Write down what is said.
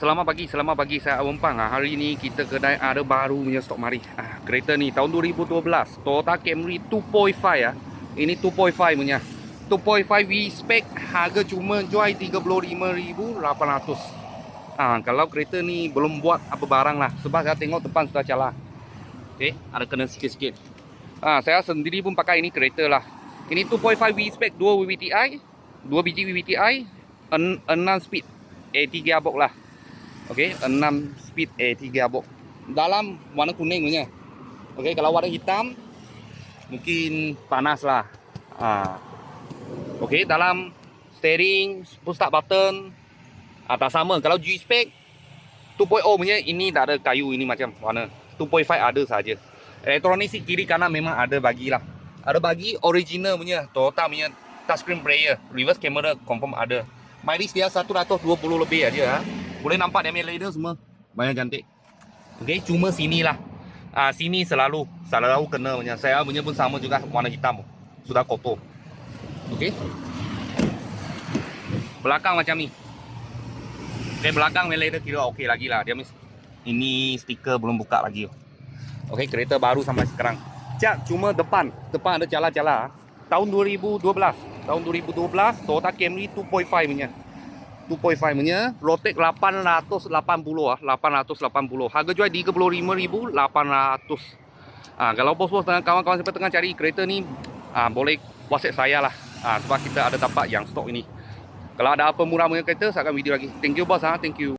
Selamat pagi saya Awang Pang. Hari ni kita kedai ada baru punya stok mari. Kereta ni tahun 2012, Toyota Camry 2.5 ya. Ini 2.5 punya. 2.5 V-Spec, harga cuma jual 35,800. Kalau kereta ni belum buat apa barang lah, sebab saya tengok depan sudah cala. Okey, ada kena sikit-sikit. Saya sendiri pun pakai ini kereta lah. Ini 2.5 V-Spec 2 VVTi, 2 biji VVTi, 6 speed A3 gearbox lah. Okey, 6 speed A3 gearbox. Dalam warna kuning punya. Okey, kalau warna hitam mungkin panas lah. Okey, dalam steering, push start button tak sama. Kalau G-Spec 2.0 punya ini tak ada kayu ini macam warna. 2.5 ada saja. Elektronik sih kiri kanan memang ada bagilah. Ada bagi original punya Toyota punya touchscreen player, reverse camera confirm ada. Mileage dia 120 lebih aja. Boleh nampak dia punya leather semua banyak cantik. Okey, cuma sinilah. Sini selalu kena punya. Saya punya pun sama juga warna hitam. Sudah kotor. Okey. Belakang macam ni. Okey, belakang punya leather kira okey lagi lah. Dia ini stiker belum buka lagi. Okey, kereta baru sampai sekarang. Cuma depan ada cala-cala. Tahun 2012 Toyota Camry 2.5 punya. 2.5 punya, Rotek 880 880. Harga jual 35,800. Kalau bos-bos dengan kawan-kawan sampai tengah cari kereta ni, boleh WhatsApp saya lah. Sebab kita ada dapat yang stok ini. Kalau ada apa murah punya kereta, saya akan video lagi. Thank you bos, thank you.